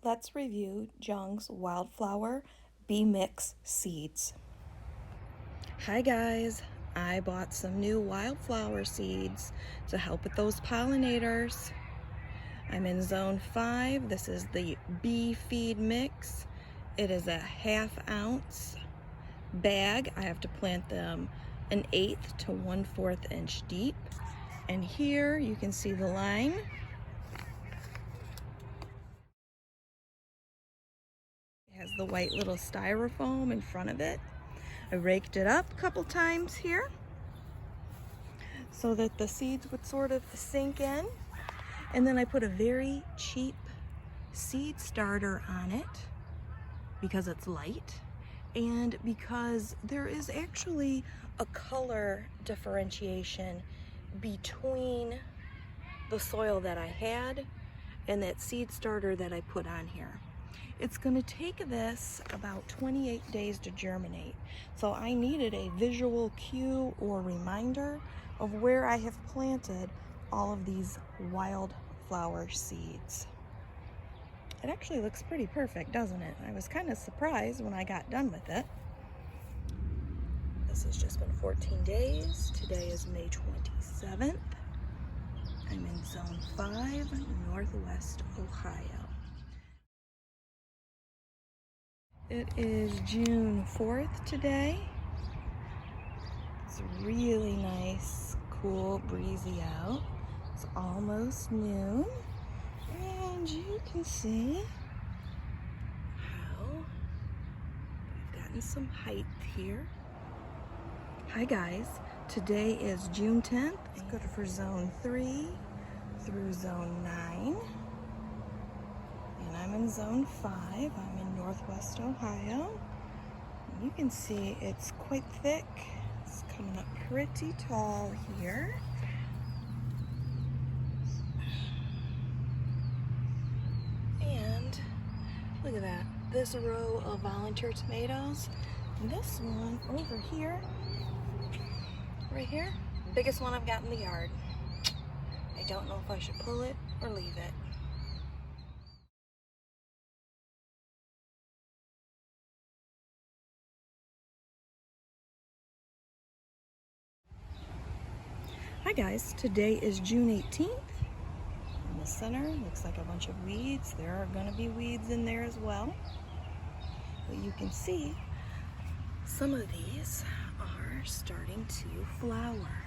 let's review Jung's wildflower bee mix seeds. Hi guys, I bought some new wildflower seeds to help with those pollinators. I'm in zone 5. This is the bee feed mix. It is a 1/2 ounce bag. I have to plant them 1/8 to 1/4 inch deep. And here you can see the line. It has the white little styrofoam in front of it. I raked it up a couple times here so that the seeds would sort of sink in. And then I put a very cheap seed starter on it because it's light and because there is actually a color differentiation between the soil that I had and that seed starter that I put on here. It's going to take this about 28 days to germinate. So I needed a visual cue or reminder of where I have planted all of these wildflower seeds. It actually looks pretty perfect, doesn't it? I was kind of surprised when I got done with it. This has just been 14 days. Today is May 27th. I'm in zone 5, Northwest Ohio. It is June 4th today. It's really nice, cool, breezy out. It's almost noon. And you can see how I've gotten some height here. Hi guys, today is June 10th. It's good for zone 3 through zone 9. And I'm in zone 5. I'm in Northwest Ohio. You can see it's quite thick. It's coming up pretty tall here. And look at that. This row of volunteer tomatoes. And this one over here, right here, biggest one I've got in the yard. I don't know if I should pull it or leave it. Hi guys, today is June 18th. In the center, looks like a bunch of weeds. There are going to be weeds in there as well. But you can see some of these are starting to flower.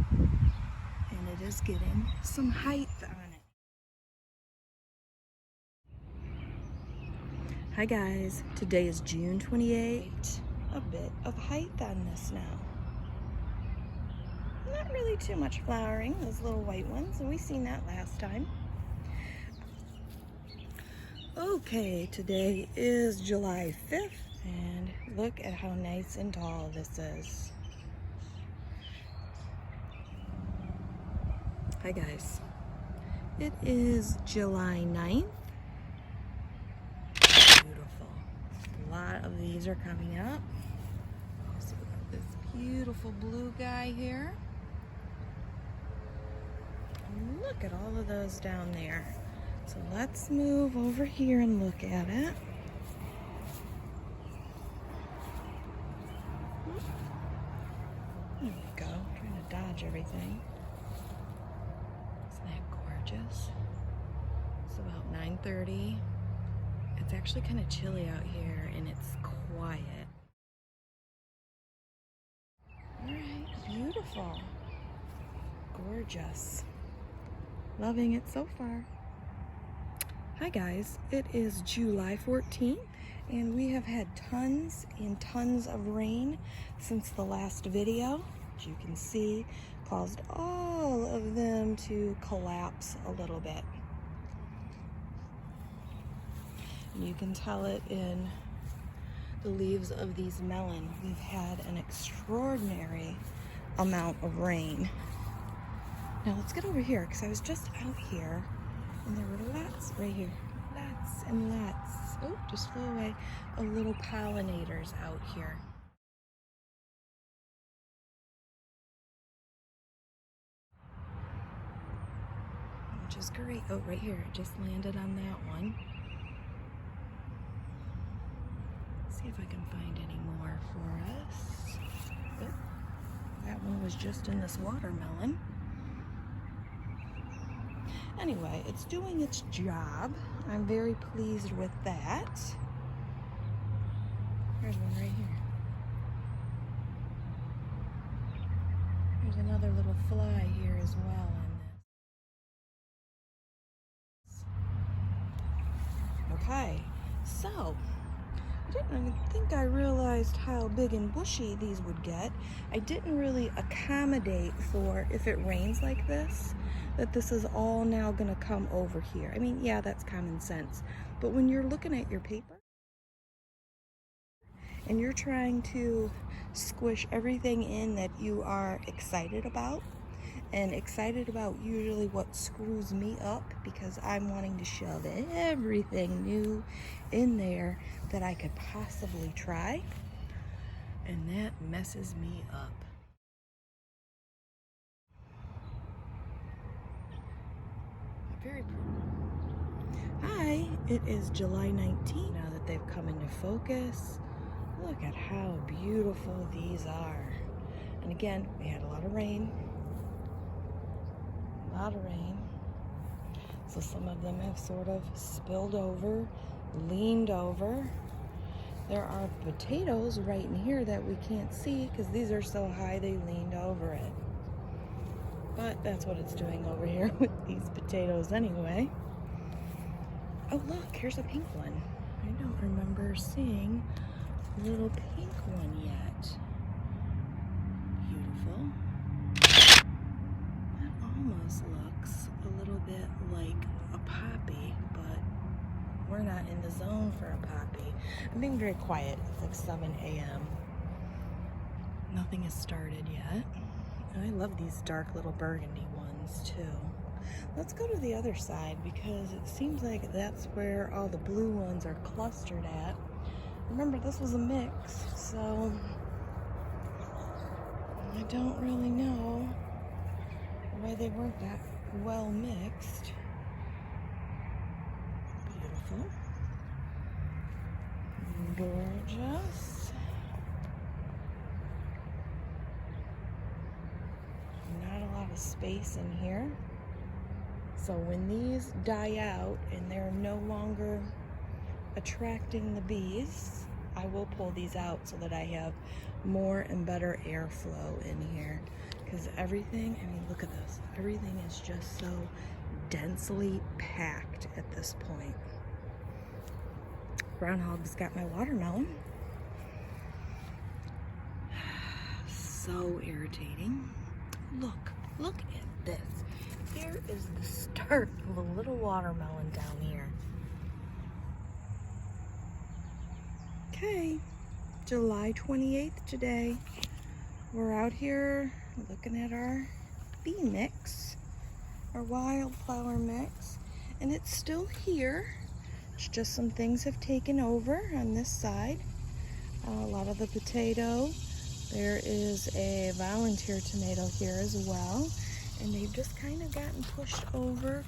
And it is getting some height on it. Hi guys, today is June 28th. A bit of height on this now. Not really too much flowering, those little white ones, and we've seen that last time. Okay, today is July 5th, and look at how nice and tall this is. Hi guys, it is July 9th. Beautiful. A lot of these are coming up. So we got this beautiful blue guy here. Look at all of those down there. So let's move over here and look at it. There we go. Trying to dodge everything. Isn't that gorgeous? It's about 9:30. It's actually kind of chilly out here and it's quiet. All right, beautiful. Gorgeous. Loving it so far. Hi guys, it is July 14th and we have had tons and tons of rain since the last video. As you can see, caused all of them to collapse a little bit. And you can tell it in the leaves of these melon. We've had an extraordinary amount of rain. Now let's get over here because I was just out here and there were lots right here. Lots and lots. Oh, just flew away. Of little pollinators out here. which is great. Oh, right here, it just landed on that one. See if I can find any more for us. Oh, that one was just in this watermelon. Anyway, it's doing its job. I'm very pleased with that. There's one right here. There's another little fly here as well on this. Okay, so I didn't think I realized how big and bushy these would get. I didn't really accommodate for, if it rains like this, that this is all now gonna come over here. I mean, yeah, that's common sense. But when you're looking at your paper and you're trying to squish everything in that you are excited about, and excited about usually what screws me up, because I'm wanting to shove everything new in there that I could possibly try, and that messes me up. Very pretty. Hi, it is July 19th now that they've come into focus. Look at how beautiful these are. And again, we had a lot of rain. So some of them have sort of spilled over, leaned over. There are potatoes right in here that we can't see because these are so high they leaned over it. But that's what it's doing over here with these potatoes anyway. Oh look, here's a pink one. I don't remember seeing a little pink one yet. Beautiful. That almost looks a little bit like a poppy, but we're not in the zone for a poppy. I'm being very quiet. It's like 7 a.m. Nothing has started yet. And I love these dark little burgundy ones too. Let's go to the other side because it seems like that's where all the blue ones are clustered at. Remember, this was a mix, so I don't really know why they weren't that well mixed. Beautiful. Gorgeous. Not a lot of space in here. So when these die out and they're no longer attracting the bees, I will pull these out so that I have more and better airflow in here. Because everything, I mean, look at this. Everything is just so densely packed at this point. Groundhog's got my watermelon. So irritating. Look at this. Here is the start of a little watermelon down here. Okay, July 28th today. We're out here looking at our bee mix, our wildflower mix, and it's still here. It's just some things have taken over on this side. A lot of the potato. There is a volunteer tomato here as well, and they've just kind of gotten pushed over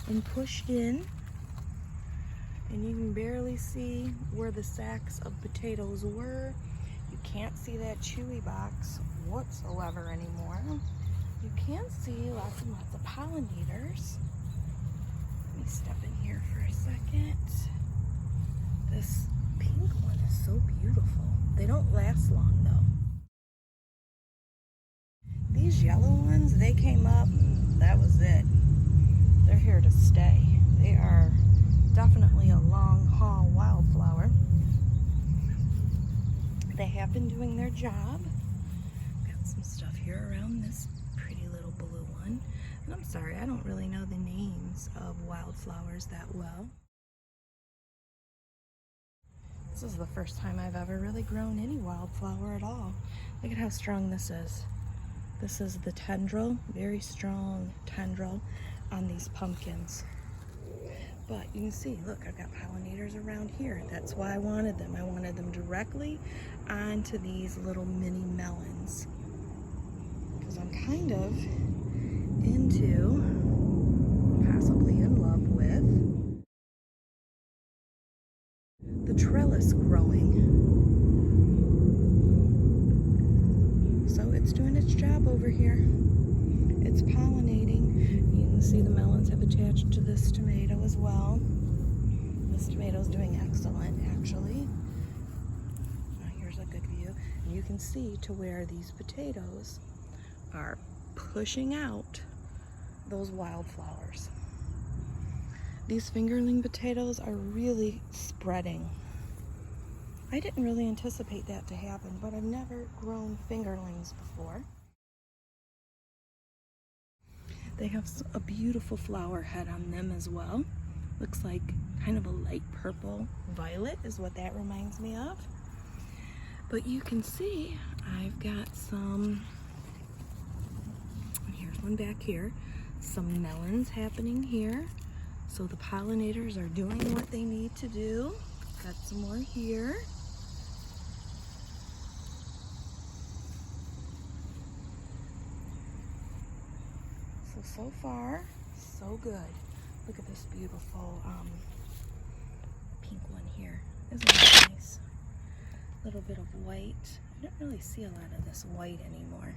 and pushed in, and you can barely see where the sacks of potatoes were. You can't see that chewy box whatsoever anymore. You can see lots and lots of pollinators. Let me step in here for a second. This pink one is so beautiful. They don't last long though. These yellow ones, they came up and that was it. They're here to stay. They are definitely a long haul wildflower. They have been doing their job. Got some stuff here around this pretty little blue one. And I'm sorry, I don't really know the names of wildflowers that well. This is the first time I've ever really grown any wildflower at all. Look at how strong this is. This is the tendril, very strong tendril on these pumpkins. But you can see, look, I've got pollinators around here. That's why I wanted them. I wanted them directly onto these little mini melons. Because I'm kind of into possibly the trellis growing. So it's doing its job over here. It's pollinating. You can see the melons have attached to this tomato as well. This tomato's doing excellent, actually. Here's a good view. And you can see to where these potatoes are pushing out those wildflowers. These fingerling potatoes are really spreading. I didn't really anticipate that to happen, but I've never grown fingerlings before. They have a beautiful flower head on them as well. Looks like kind of a light purple violet is what that reminds me of. But you can see I've got some, here's one back here, some melons happening here. So the pollinators are doing what they need to do. Got some more here. So far, so good. Look at this beautiful pink one here. Isn't that nice? A little bit of white. I don't really see a lot of this white anymore.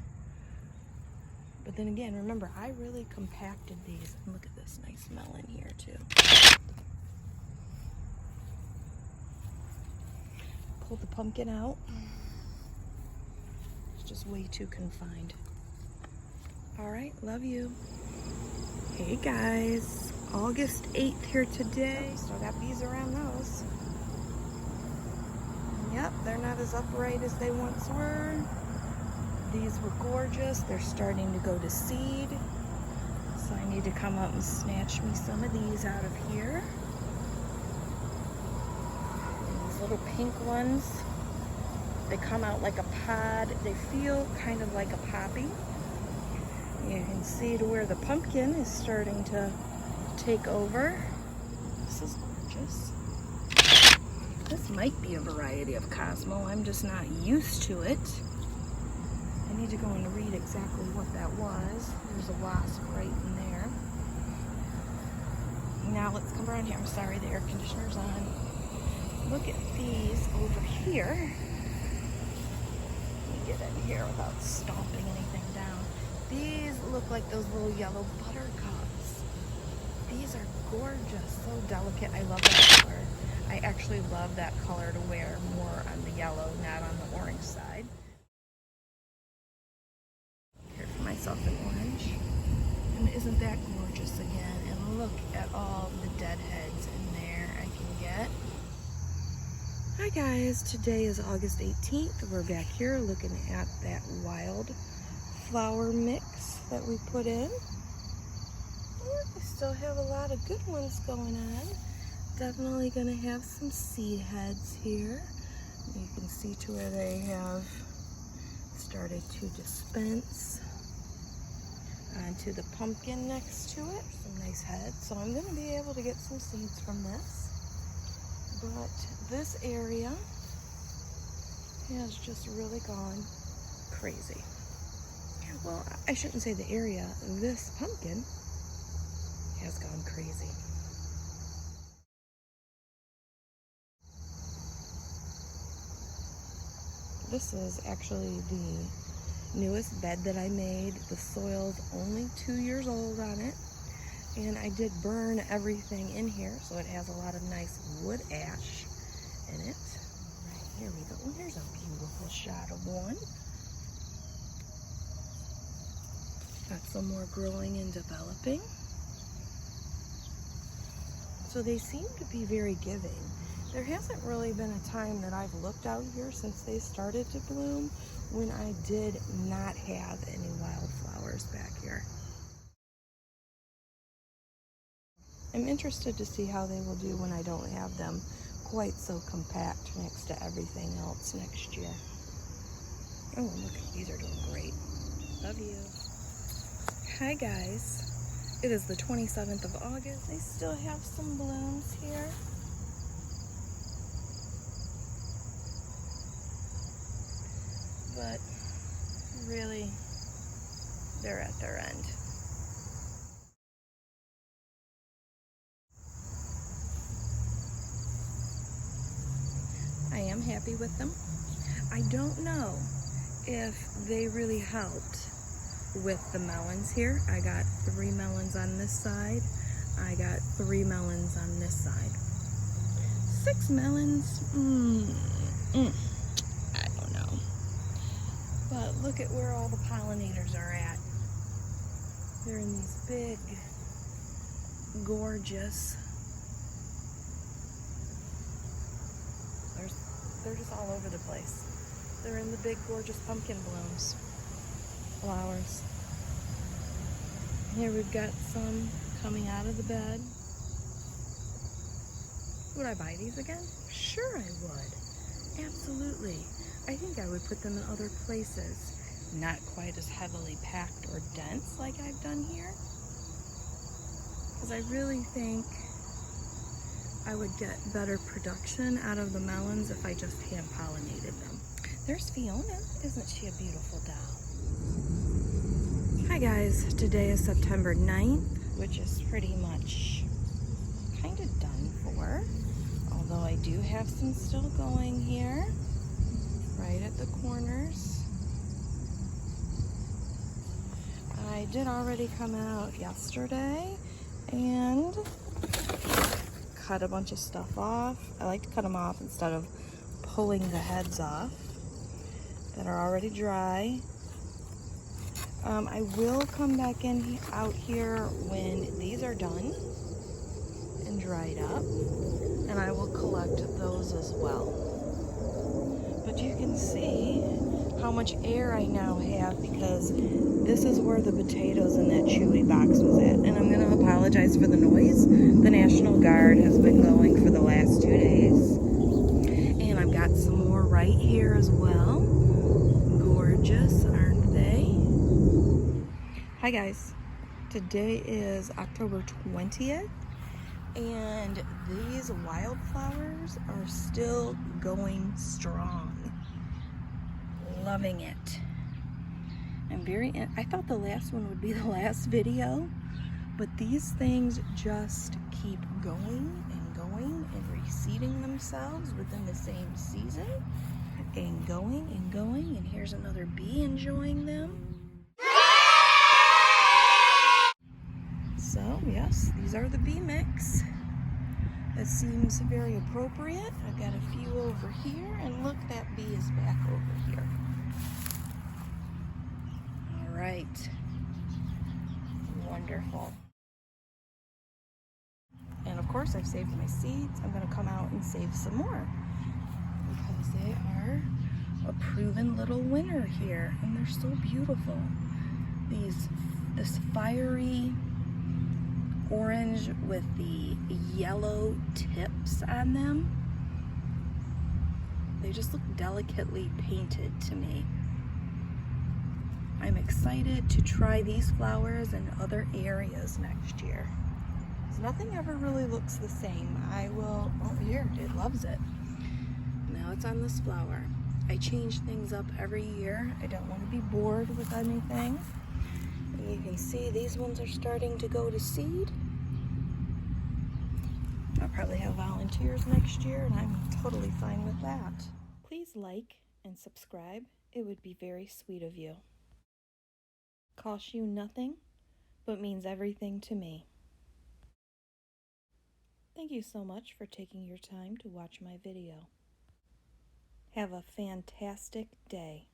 But then again, remember, I really compacted these. And look at this nice melon here too. Pulled the pumpkin out. It's just way too confined. All right, love you. Hey guys, August 8th here today. Still got bees around those. Yep, they're not as upright as they once were. These were gorgeous. They're starting to go to seed. So I need to come up and snatch me some of these out of here. And these little pink ones, they come out like a pod. They feel kind of like a poppy. You can see to where the pumpkin is starting to take over. This is gorgeous. This might be a variety of Cosmo. I'm just not used to it. I need to go and read exactly what that was. There's a wasp right in there. Now let's come around here. I'm sorry, the air conditioner's on. Look at these over here. Let me get in here without stomping anything down. These look like those little yellow buttercups. These are gorgeous, so delicate. I love that color. I actually love that color to wear more on the yellow, not on the orange side. Here for myself an orange. And isn't that gorgeous again? And look at all the dead heads in there I can get. Hi guys, today is August 18th. We're back here looking at that wildflower mix that we put in. We still have a lot of good ones going on. Definitely gonna have some seed heads here. You can see to where they have started to dispense onto the pumpkin next to it. Some nice heads. So I'm gonna be able to get some seeds from this. But this area has just really gone crazy. Well, I shouldn't say the area. This pumpkin has gone crazy. This is actually the newest bed that I made. The soil's only 2 years old on it. And I did burn everything in here, so it has a lot of nice wood ash in it. Right, here we go. Oh, here's a beautiful shot of one. Got some more growing and developing. So they seem to be very giving. There hasn't really been a time that I've looked out here since they started to bloom when I did not have any wildflowers back here. I'm interested to see how they will do when I don't have them quite so compact next to everything else next year. Oh, look, these are doing great. Love you. Hi guys, it is the 27th of August. I still have some blooms here. But really, they're at their end. happy with them. I don't know if they really helped with the melons here. I got 3 melons on this side. I got 3 melons on this side. 6 melons, I don't know. But look at where all the pollinators are at. They're in these big, gorgeous, they're just all over the place. They're in the big, gorgeous pumpkin blooms, flowers. Here we've got some coming out of the bed. Would I buy these again? Sure I would. Absolutely. I think I would put them in other places. Not quite as heavily packed or dense like I've done here. Because I really think I would get better production out of the melons if I just hand pollinated them. There's Fiona. Isn't she a beautiful doll? Hi guys, today is September 9th, which is pretty much kind of done for. Although I do have some still going here, right at the corners. I did already come out yesterday and cut a bunch of stuff off. I like to cut them off instead of pulling the heads off that are already dry. I will come back out here when these are done and dried up, and I will collect those as well. But you can see how much air I now have because this is where the potatoes in that chewy box was at. And I'm gonna apologize for the noise. The National Guard has been going for the last 2 days. And I've got some more right here as well. Gorgeous, aren't they? Hi guys, today is October 20th. And these wildflowers are still going strong. Loving it. I thought the last one would be the last video, but these things just keep going and reseeding themselves within the same season and going, and here's another bee enjoying them. So yes, these are the bee mix. It seems very appropriate. I've got a few over here, and look, that bee is back over here. All right, wonderful. And of course, I've saved my seeds. I'm gonna come out and save some more because they are a proven little winner here, and they're so beautiful. This fiery orange with the yellow tips on them. They just look delicately painted to me. I'm excited to try these flowers in other areas next year. Nothing ever really looks the same. Oh here, it loves it. Now it's on this flower. I change things up every year. I don't want to be bored with anything. And you can see these ones are starting to go to seed. I'll probably have volunteers next year, and I'm totally fine with that. Please like and subscribe. It would be very sweet of you. Costs you nothing, but means everything to me. Thank you so much for taking your time to watch my video. Have a fantastic day.